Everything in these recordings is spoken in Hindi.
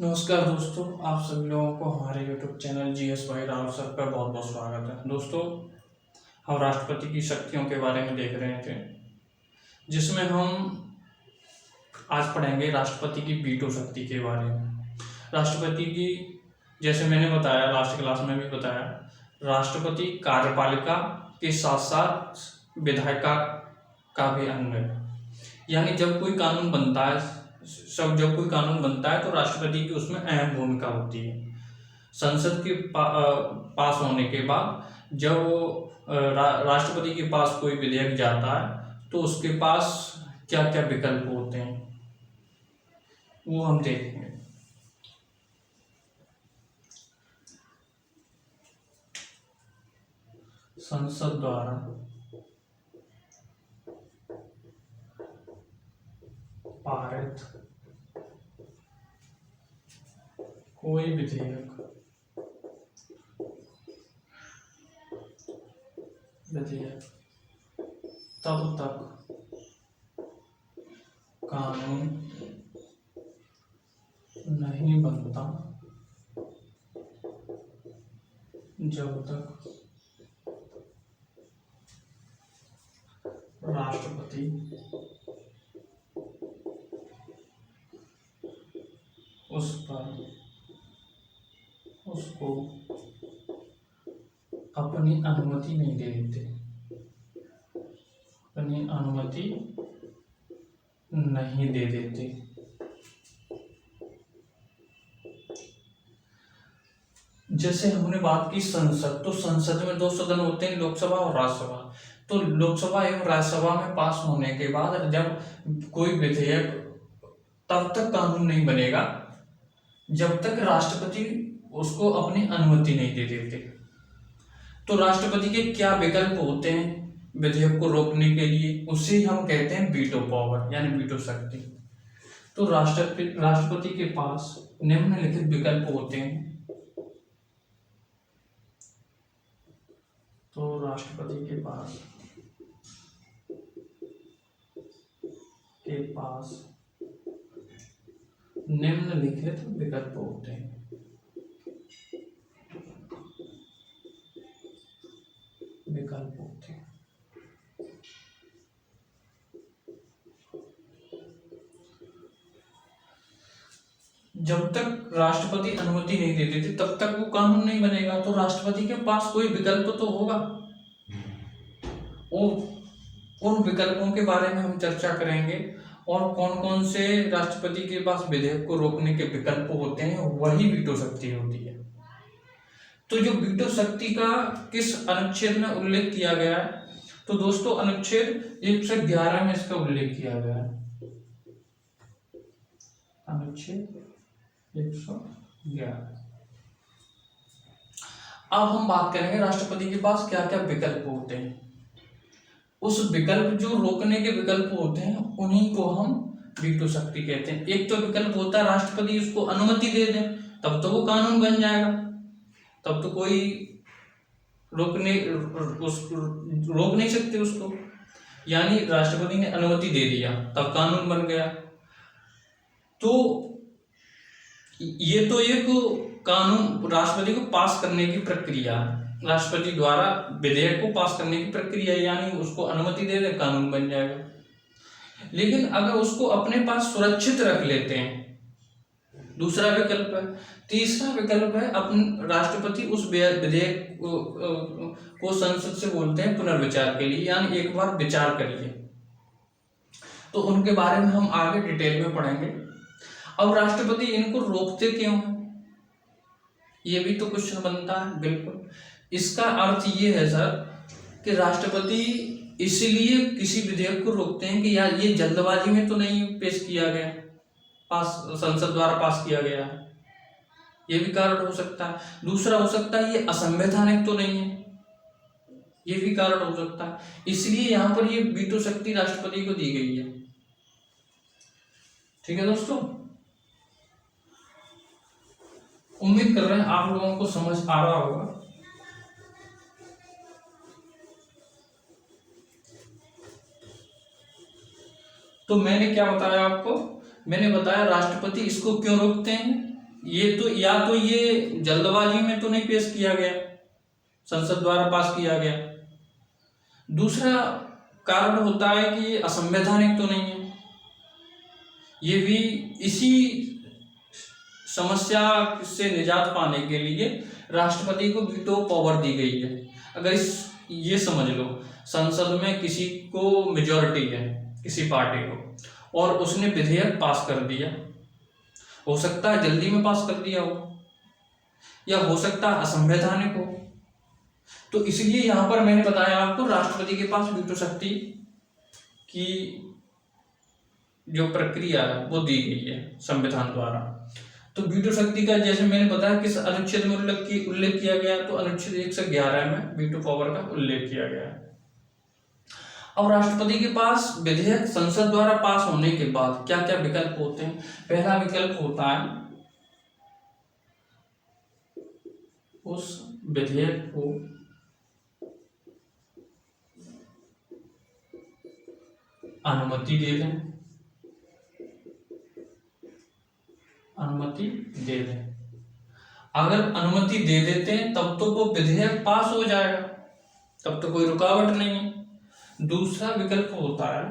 नमस्कार दोस्तों, आप सभी लोगों को हमारे YouTube चैनल जीएस भाई राव सर पर बहुत बहुत स्वागत है। दोस्तों, हम राष्ट्रपति की शक्तियों के बारे में देख रहे थे, जिसमें हम आज पढ़ेंगे राष्ट्रपति की वीटो शक्ति के बारे में। राष्ट्रपति की, जैसे मैंने बताया, लास्ट क्लास में भी बताया, राष्ट्रपति कार्यपालिका के साथ साथ विधायिका का भी अंग है। यानी जब कोई कानून बनता है तो राष्ट्रपति की उसमें अहम भूमिका होती है। संसद के पास होने के बाद जब राष्ट्रपति के पास कोई विधेयक जाता है तो उसके पास क्या क्या विकल्प होते हैं वो हम देखेंगे। संसद द्वारा पारित कोई विधेयक तब तक कानून नहीं बनता जब तक राष्ट्रपति उसको अपनी अनुमति नहीं दे देते, जैसे हमने बात की संसद, तो संसद में दो सदन होते हैं, लोकसभा और राज्यसभा। तो लोकसभा एवं राज्यसभा में पास होने के बाद जब कोई विधेयक, तब तक कानून नहीं बनेगा जब तक राष्ट्रपति उसको अपनी अनुमति नहीं दे देते। तो राष्ट्रपति के क्या विकल्प होते हैं विधेयक को रोकने के लिए, उसे हम कहते हैं वीटो पावर, यानी वीटो शक्ति। तो राष्ट्रपति के पास निम्नलिखित विकल्प होते हैं। तो राष्ट्रपति के पास निम्नलिखित विकल्प होते हैं। जब तक राष्ट्रपति अनुमति नहीं दे देते तब तक वो कानून नहीं बनेगा। तो राष्ट्रपति के पास कोई विकल्प तो होगा, उन विकल्पों के बारे में हम चर्चा करेंगे और कौन कौन से राष्ट्रपति के पास विधेयक को रोकने के विकल्प होते हैं, वही वीटो शक्ति होती है। तो जो वीटो शक्ति का किस अनुच्छेद में उल्लेख किया गया है, तो दोस्तों अनुच्छेद 111 में इसका उल्लेख किया गया है। अनुच्छेद 111। अब हम बात करेंगे राष्ट्रपति के पास क्या क्या विकल्प होते हैं। उस विकल्प, जो रोकने के विकल्प होते हैं, उन्हीं को हम वीटो शक्ति कहते हैं। एक तो विकल्प होता है राष्ट्रपति उसको अनुमति दे दे, तब तो वो कानून बन जाएगा, तब तो कोई रोक नहीं सकते उसको। यानी राष्ट्रपति ने अनुमति दे दिया तब कानून बन गया। तो ये तो एक कानून राष्ट्रपति को पास करने की प्रक्रिया, राष्ट्रपति द्वारा विधेयक को पास करने की प्रक्रिया, यानी उसको अनुमति दे दे कानून बन जाएगा। लेकिन अगर उसको अपने पास सुरक्षित रख लेते हैं, दूसरा विकल्प है। तीसरा विकल्प है अपन राष्ट्रपति उस विधेयक को संसद से बोलते हैं पुनर्विचार के लिए, यानी एक बार विचार करिए। तो उनके बारे में हम आगे डिटेल में पढ़ेंगे। अब राष्ट्रपति इनको रोकते क्यों हैं, ये भी तो क्वेश्चन बनता है। बिल्कुल, इसका अर्थ ये है सर कि राष्ट्रपति इसलिए किसी विधेयक को रोकते हैं कि यार ये जल्दबाजी में तो नहीं पेश किया गया, संसद द्वारा पास किया गया है, ये भी कारण हो सकता है। दूसरा हो सकता है ये असंवैधानिक तो नहीं है, ये भी कारण हो सकता है। इसलिए यहाँ पर ये वीटो शक्ति राष्ट्रपति को दी गई है। ठीक है दोस्तों, उम्मीद कर रहे हैं आप लोगों को समझ आ रहा होगा। तो मैंने क्या बताया आपको, मैंने बताया राष्ट्रपति इसको क्यों रोकते हैं, या तो ये जल्दबाजी में तो नहीं पेश किया गया, संसद द्वारा पास किया गया। दूसरा कारण होता है कि ये असंवैधानिक तो नहीं है। ये भी इसी समस्या से निजात पाने के लिए राष्ट्रपति को वीटो पावर दी गई है। अगर ये समझ लो, संसद में किसी को मेजॉरिटी है, किसी पार्टी को, और उसने विधेयक पास कर दिया, हो सकता है जल्दी में पास कर दिया हो, या हो सकता है असंवैधानिक हो, तो इसलिए यहां पर मैंने बताया आपको राष्ट्रपति के पास वीटो शक्ति की जो प्रक्रिया है वो दी गई है संविधान द्वारा। तो वीटो शक्ति का जैसे मैंने बताया किस अनुच्छेद में उल्लेख किया गया, तो अनुच्छेद 111 में वीटो पावर का उल्लेख किया गया है। और राष्ट्रपति के पास विधेयक संसद द्वारा पास होने के बाद क्या क्या विकल्प होते हैं। पहला विकल्प होता है उस विधेयक को अनुमति दे दें, अनुमति दे दें। अगर अनुमति दे देते हैं तब तो वो विधेयक पास हो जाएगा, तब तो कोई रुकावट नहीं है। दूसरा विकल्प होता है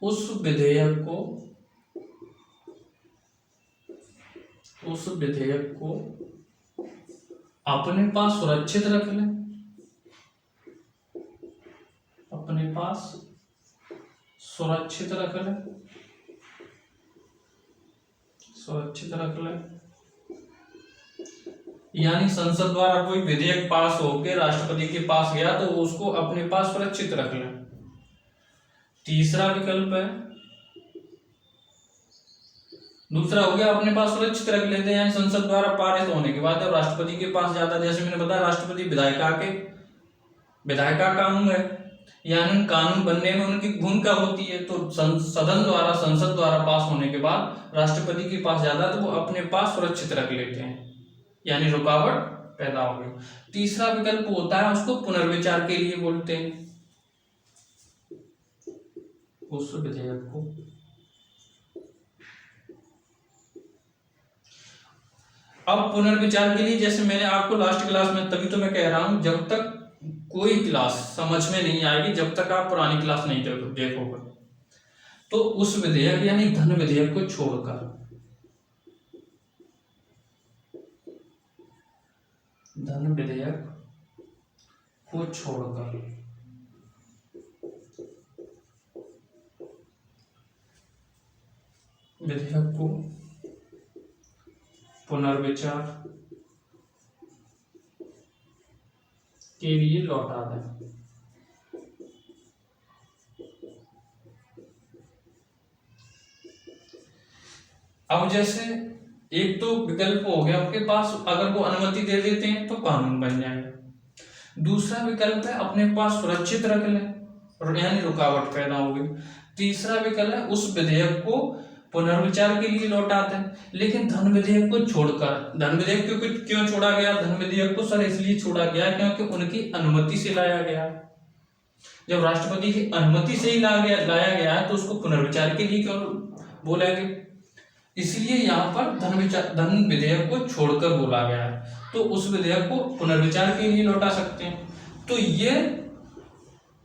उस विधेयक को अपने पास सुरक्षित रख लें, अपने पास सुरक्षित रख लें, सुरक्षित रख लें। यानी संसद द्वारा कोई विधेयक पास होकर राष्ट्रपति के पास गया तो उसको अपने पास सुरक्षित रख लें। तीसरा विकल्प है, दूसरा हो गया अपने पास सुरक्षित रख लेते हैं, यानी संसद द्वारा पारित होने के बाद जब राष्ट्रपति के पास जाता है, जैसे मैंने बताया राष्ट्रपति विधायिका कानून है, यानी कानून बनने में उनकी भूमिका होती है। तो संसद द्वारा पास होने के बाद राष्ट्रपति के पास जाता है तो वो अपने पास सुरक्षित रख लेते हैं, यानी रुकावट पैदा हो गई। तीसरा विकल्प होता है उसको पुनर्विचार के लिए बोलते हैं, उस विधेयक को अब पुनर्विचार के लिए, जैसे मैंने आपको लास्ट क्लास में, तभी तो मैं कह रहा हूं जब तक कोई क्लास समझ में नहीं आएगी जब तक आप पुरानी क्लास नहीं देखोगे, तो उस विधेयक यानी धन विधेयक को छोड़कर, धन विधेयक को छोड़कर विधेयक को पुनर्विचार के लिए लौटा दें। अब जैसे एक तो विकल्प हो गया आपके पास, अगर वो अनुमति दे देते हैं तो कानून बन जाएगा। दूसरा विकल्प है अपने पास सुरक्षित रख लें, यानी रुकावट पैदा हो गई। तीसरा विकल्प है उस विधेयक को पुनर्विचार के लिए लौटाते हैं। लेकिन धन विधेयक को छोड़कर, धन विधेयक क्यों छोड़ा गया? धन विधेयक को सर इसलिए छोड़ा गया क्योंकि उनकी अनुमति से लाया गया। जब राष्ट्रपति की अनुमति से ही लाया गया है तो उसको पुनर्विचार के लिए क्यों बोला गया? इसलिए यहाँ पर धन विधेयक को छोड़कर बोला गया है, तो उस विधेयक को पुनर्विचार के लिए लौटा सकते हैं। तो ये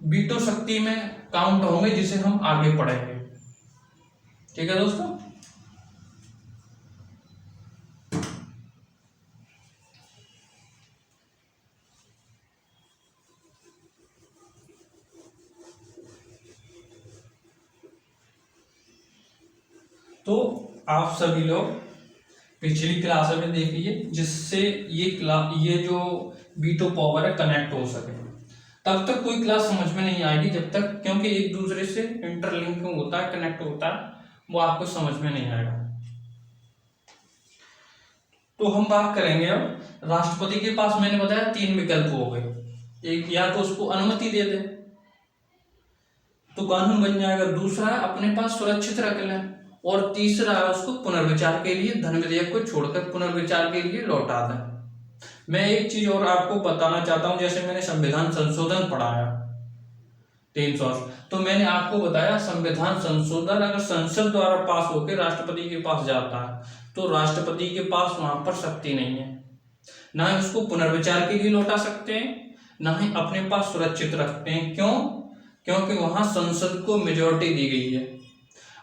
वीटो शक्ति में काउंट होंगे, जिसे हम आगे पढ़ेंगे। ठीक है दोस्तों, तो आप सभी लोग पिछली क्लास में देखिए, जिससे ये जो वीटो पावर है कनेक्ट हो सके। तब तक कोई क्लास समझ में नहीं आएगी जब तक, क्योंकि एक दूसरे से इंटरलिंकिंग होता है, कनेक्ट होता है, वो आपको समझ में नहीं आएगा। तो हम बात करेंगे अब राष्ट्रपति के पास, मैंने बताया 3 विकल्प हो गए। एक, या तो उसको अनुमति दे दे तो कानून बन जाएगा, दूसरा अपने पास सुरक्षित रख लें, और तीसरा है उसको पुनर्विचार के लिए, धन विधेयक को छोड़कर पुनर्विचार के लिए लौटा दें। मैं एक चीज और आपको बताना चाहता हूं, जैसे मैंने संविधान संशोधन पढ़ाया 300, तो मैंने आपको बताया संविधान संशोधन अगर संसद द्वारा पास होकर राष्ट्रपति के पास जाता है तो राष्ट्रपति के पास वहां पर शक्ति नहीं है, ना ही उसको पुनर्विचार के लिए लौटा सकते हैं, ना ही अपने पास सुरक्षित रखते हैं। क्यों? क्योंकि वहां संसद को मेजोरिटी दी गई है।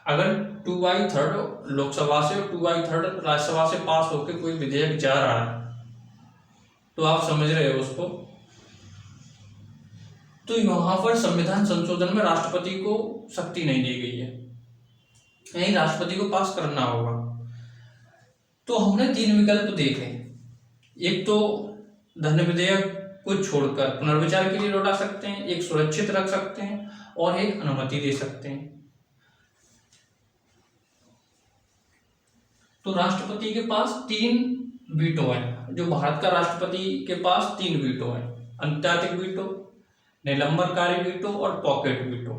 अगर 2/3 लोकसभा से और 2/3 राज्यसभा से पास होकर कोई विधेयक जा रहा है, तो आप समझ रहे हो उसको, तो वहां पर संविधान संशोधन में राष्ट्रपति को शक्ति नहीं दी गई है, यही राष्ट्रपति को पास करना होगा। तो हमने 3 विकल्प देखे, एक तो धन विधेयक को छोड़कर पुनर्विचार के लिए लौटा सकते हैं, एक सुरक्षित रख सकते हैं और एक अनुमति दे सकते हैं। तो राष्ट्रपति के पास 3 वीटो है, जो भारत का राष्ट्रपति के पास 3 वीटो है, अंतर्राज्यिक वीटो, निलंबनकारी वीटो और पॉकेट वीटो।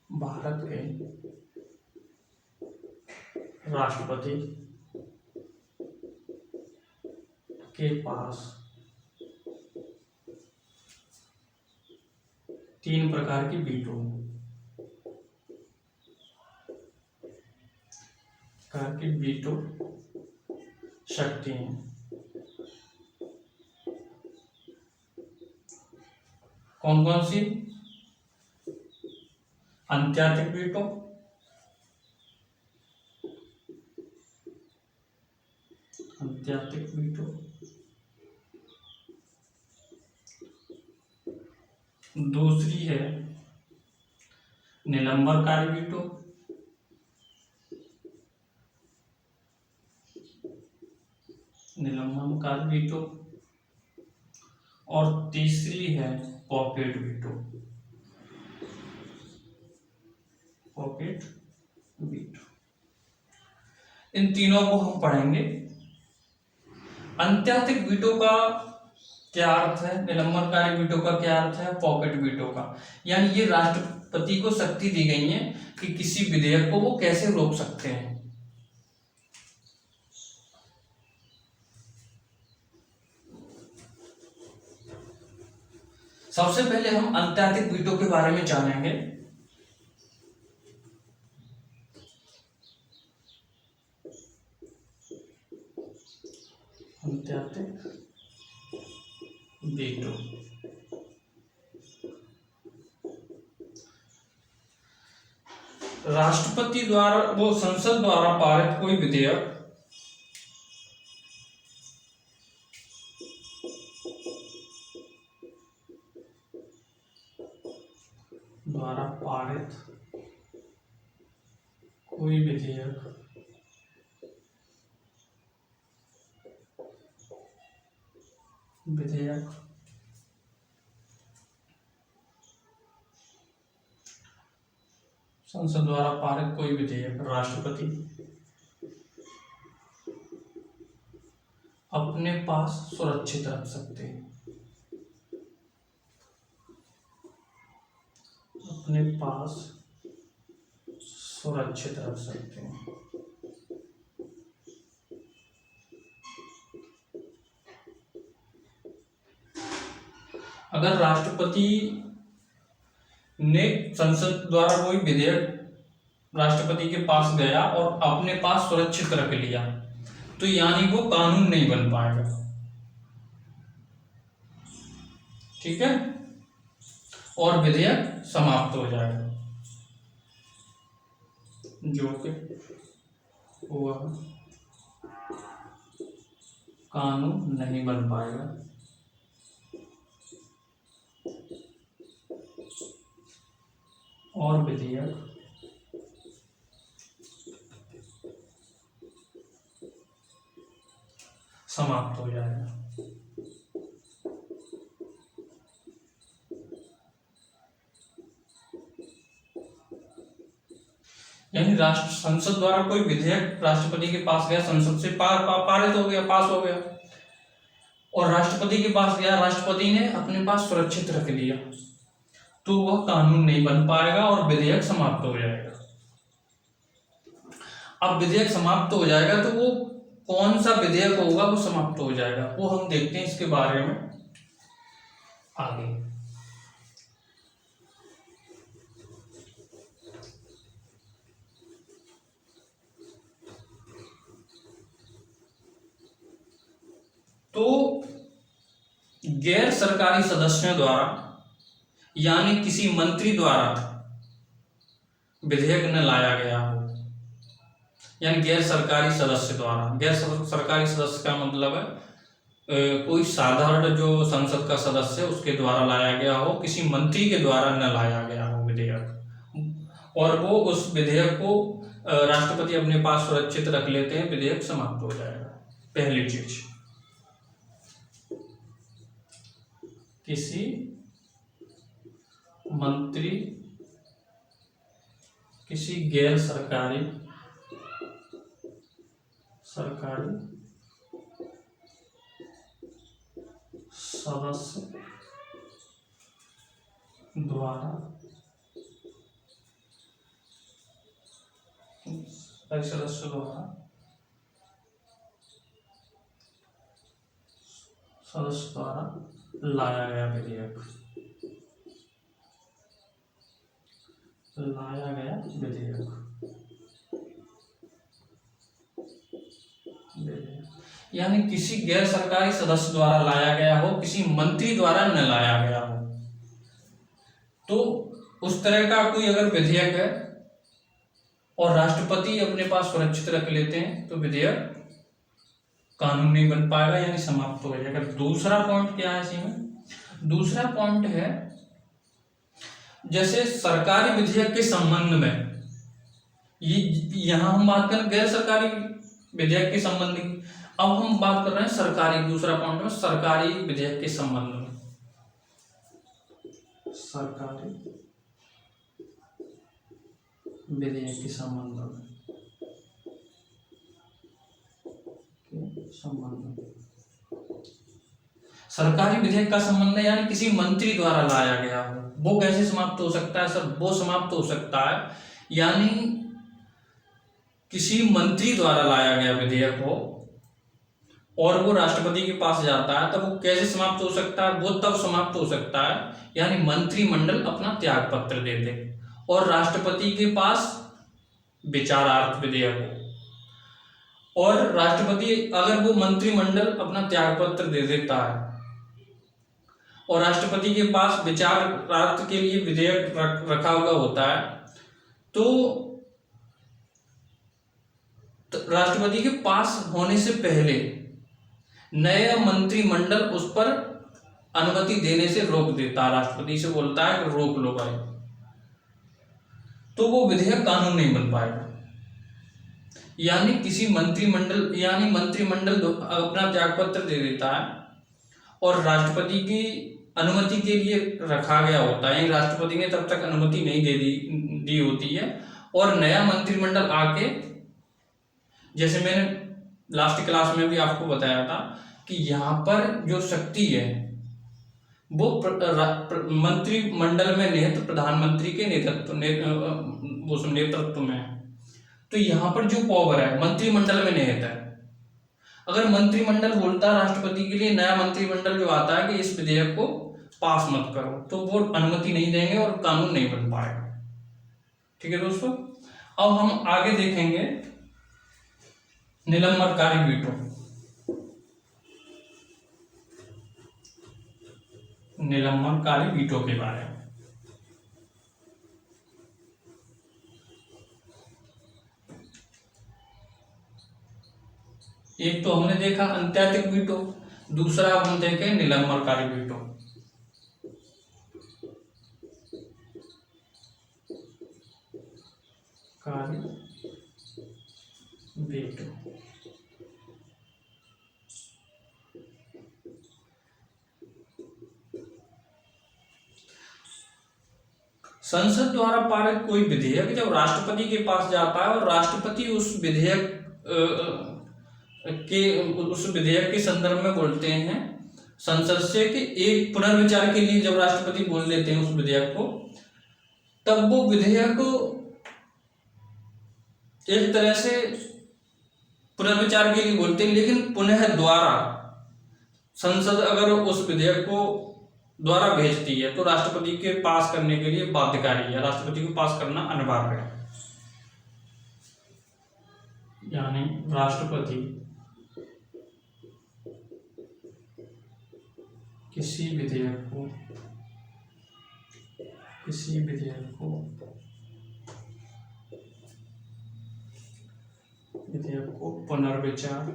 भारत के राष्ट्रपति के पास 3 प्रकार की वीटो शक्ति है। कौन कौन सी? अंतर्राज्यिक वीटो, दूसरी है निलंबनकारी वीटो, और तीसरी है पॉकेट वीटो। इन तीनों को हम पढ़ेंगे। अंतर्राज्यिक वीटो का क्या अर्थ है, निलंबनकारी वीटो का क्या अर्थ है, पॉकेट वीटो का, यानी ये राष्ट्रपति को शक्ति दी गई है कि किसी विधेयक को वो कैसे रोक सकते हैं। सबसे पहले हम अंतर्राज्यिक वीटो के बारे में जानेंगे। अंतर्राज्यिक वीटो राष्ट्रपति द्वारा, वो संसद द्वारा पारित कोई विधेयक संसद द्वारा पारित कोई विधेयक राष्ट्रपति अपने पास सुरक्षित रख सकते हैं, अगर राष्ट्रपति ने संसद द्वारा कोई विधेयक राष्ट्रपति के पास गया और अपने पास सुरक्षित रख लिया, तो यानी वो कानून नहीं बन पाएगा। ठीक है, और विधेयक समाप्त हो जाएगा, जो कि वह कानून नहीं बन पाएगा। और विधेयक समाप्त हो जाएगा। यानी संसद द्वारा कोई विधेयक राष्ट्रपति के पास गया, संसद से पारित हो गया, पास हो गया, और राष्ट्रपति के पास गया, राष्ट्रपति ने अपने पास सुरक्षित रख लिया, तो वह कानून नहीं बन पाएगा और विधेयक समाप्त हो जाएगा। अब विधेयक समाप्त हो जाएगा तो वो कौन सा विधेयक होगा वो समाप्त हो जाएगा, वो हम देखते हैं इसके बारे में आगे। गैर सरकारी सदस्यों द्वारा यानी किसी मंत्री द्वारा विधेयक न लाया गया हो, यानी गैर सरकारी सदस्य द्वारा। गैर सरकारी सदस्य का मतलब है कोई साधारण जो संसद का सदस्य है उसके द्वारा लाया गया हो, किसी मंत्री के द्वारा न लाया गया हो विधेयक, और वो उस विधेयक को राष्ट्रपति अपने पास सुरक्षित रख लेते हैं, विधेयक समाप्त हो जाएगा। पहली चीज, किसी मंत्री, किसी गैर सरकारी सदस्य द्वारा लाया गया विधेयक, यानी किसी गैर सरकारी सदस्य द्वारा लाया गया हो, किसी मंत्री द्वारा न लाया गया हो। तो उस तरह का कोई अगर विधेयक है और राष्ट्रपति अपने पास सुरक्षित रख लेते हैं तो विधेयक कानून नहीं बन पाएगा, यानी समाप्त हो जाएगा। दूसरा पॉइंट क्या है इसमें? दूसरा पॉइंट है जैसे सरकारी विधेयक के संबंध में, ये यहां हम बात करें गैर सरकारी विधेयक के संबंध की, अब हम बात कर रहे हैं सरकारी, दूसरा पॉइंट में सरकारी विधेयक के संबंध में। सरकारी विधेयक के संबंध में सरकारी विधेयक का संबंध है, यानी किसी मंत्री द्वारा लाया गया हो, वो कैसे समाप्त हो सकता है सर? वो समाप्त हो सकता है यानी किसी मंत्री द्वारा लाया गया विधेयक हो और वो राष्ट्रपति के पास जाता है, तब वो कैसे समाप्त हो सकता है? वो तब समाप्त हो सकता है यानी मंत्रिमंडल अपना त्याग पत्र दे दे और राष्ट्रपति के पास विचारार्थ विधेयक हो, और राष्ट्रपति अगर वो मंत्रिमंडल अपना त्याग पत्र दे देता है और राष्ट्रपति के पास विचारार्थ के लिए विधेयक रखा हुआ होता है, तो राष्ट्रपति के पास होने से पहले नया मंत्रिमंडल उस पर अनुमति देने से रोक देता है, राष्ट्रपति से बोलता है कि रोक लो भाई, तो वो विधेयक कानून नहीं बन पाएगा। यानी किसी मंत्रिमंडल अपना त्यागपत्र दे देता है और राष्ट्रपति की अनुमति के लिए रखा गया होता है, राष्ट्रपति ने तब तक अनुमति नहीं दी होती है, और नया मंत्रिमंडल आके, जैसे मैंने लास्ट क्लास में भी आपको बताया था कि यहाँ पर जो शक्ति है वो मंत्रिमंडल में निहित प्रधानमंत्री के नेतृत्व में है। तो यहाँ पर जो पावर है मंत्रिमंडल में निहित है। अगर मंत्रिमंडल बोलता है राष्ट्रपति के लिए, नया मंत्रिमंडल जो आता है कि इस विधेयक को पास मत करो, तो वो अनुमति नहीं देंगे और कानून नहीं बन पाएगा। ठीक है दोस्तों, अब हम आगे देखेंगे निलंबनकारी वीटो। निलंबनकारी वीटो के बारे में एक तो हमने देखा अंत्याधिक वीटो, दूसरा हम देखें निलंबनकारी वीटो। वीटो संसद द्वारा पारित कोई विधेयक जब राष्ट्रपति के पास जाता है और राष्ट्रपति उस विधेयक के संदर्भ में बोलते हैं संसद से कि एक पुनर्विचार के लिए जब राष्ट्रपति बोल देते हैं उस विधेयक को, तब वो विधेयक एक तरह से पुनर्विचार के लिए बोलते हैं, लेकिन पुनः द्वारा संसद अगर उस विधेयक को द्वारा भेजती है तो राष्ट्रपति के पास करने के लिए बाध्यकारी है, राष्ट्रपति को पास करना अनिवार्य है। यानी राष्ट्रपति किसी विधेयक को पुनर्विचार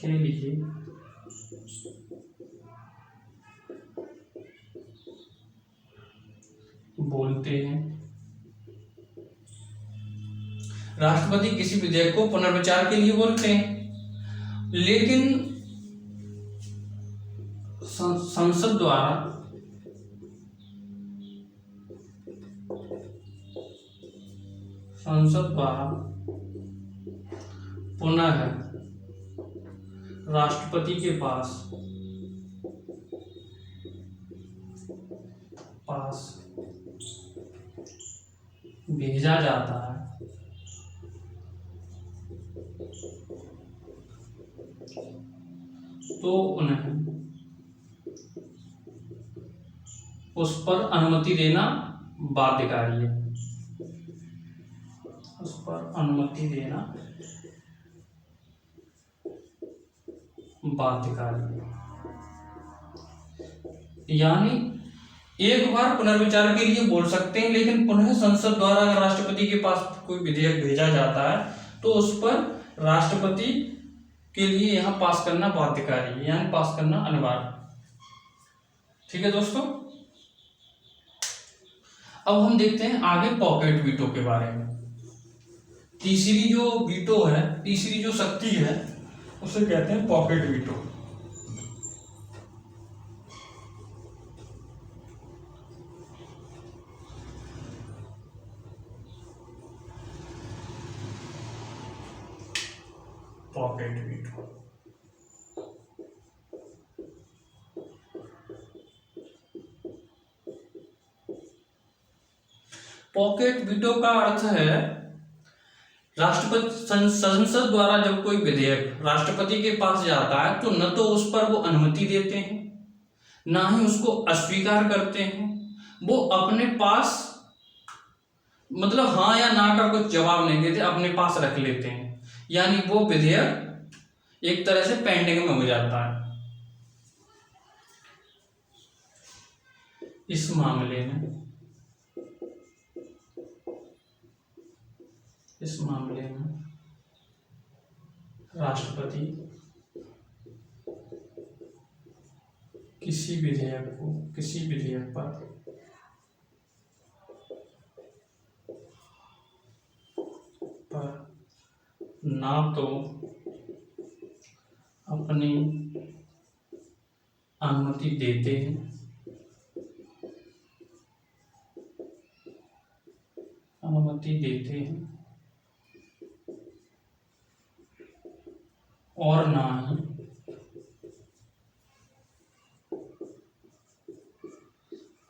के लिए बोलते हैं। राष्ट्रपति किसी विधेयक को पुनर्विचार के लिए बोलते हैं, लेकिन संसद द्वारा पुनः राष्ट्रपति के पास भेजा जाता है तो उन्हें उस पर अनुमति देना बाध्यकारी है। यानी एक बार पुनर्विचार के लिए बोल सकते हैं, लेकिन पुनः संसद द्वारा अगर राष्ट्रपति के पास कोई विधेयक भेजा जाता है तो उस पर राष्ट्रपति के लिए यहाँ पास करना बाध्यकारी है, यानी पास करना अनिवार्य। ठीक है दोस्तों, अब हम देखते हैं आगे पॉकेट वीटो के बारे में। तीसरी जो वीटो है, तीसरी जो शक्ति है, उसे कहते हैं पॉकेट वीटो। पॉकेट वीटो का अर्थ है राष्ट्रपति संसद द्वारा जब कोई विधेयक राष्ट्रपति के पास जाता है तो न तो उस पर वो अनुमति देते हैं, ना ही उसको अस्वीकार करते हैं। वो अपने पास मतलब हाँ या ना का कुछ जवाब नहीं देते, अपने पास रख लेते हैं। यानी वो विधेयक एक तरह से पेंडिंग में हो जाता है। इस मामले में राष्ट्रपति किसी विधेयक पर ना तो अपनी अनुमति देते हैं, और ना ही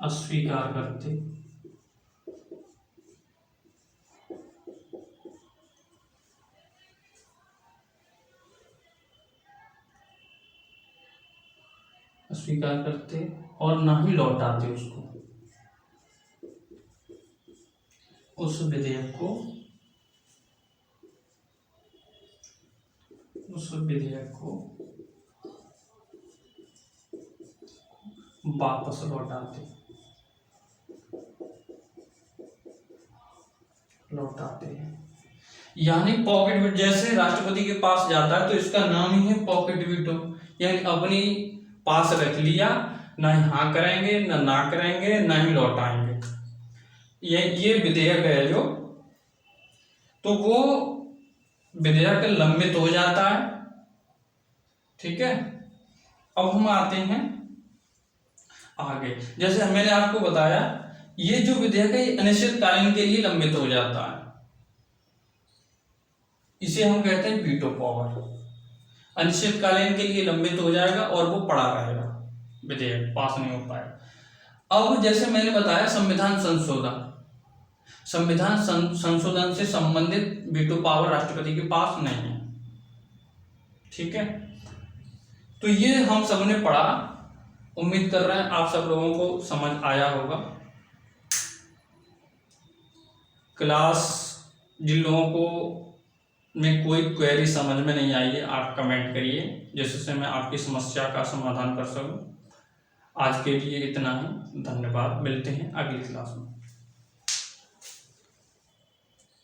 अस्वीकार करते। और ना ही लौटाते उसको, उस विधेयक को वापस लौटाते हैं। यानी पॉकेट वीटो जैसे राष्ट्रपति के पास जाता है तो इसका नाम ही है पॉकेट वीटो, यानी अपनी पास रख लिया, ना ही हाँ करेंगे, ना करेंगे, ना ही लौटाएंगे। ये विधेयक है जो, तो वो विधेयक लंबित हो जाता है। ठीक है, अब हम आते हैं आगे। जैसे मैंने आपको बताया, ये जो विधेयक है ये अनिश्चितकालीन के लिए लंबित हो जाता है। इसे हम कहते हैं वीटो पावर। अनिश्चितकालीन के लिए लंबित हो जाएगा और वो पड़ा रहेगा, विधेयक पास नहीं हो पाएगा। अब जैसे मैंने बताया संविधान संशोधन से संबंधित वीटो पावर राष्ट्रपति के पास नहीं है। ठीक है, तो ये हम सबने पढ़ा, उम्मीद कर रहे हैं आप सब लोगों को समझ आया होगा। क्लास जिन लोगों को में कोई क्वेरी समझ में नहीं आई है, आप कमेंट करिए जिससे मैं आपकी समस्या का समाधान कर सकूं। आज के लिए इतना ही, धन्यवाद। मिलते हैं अगली क्लास में।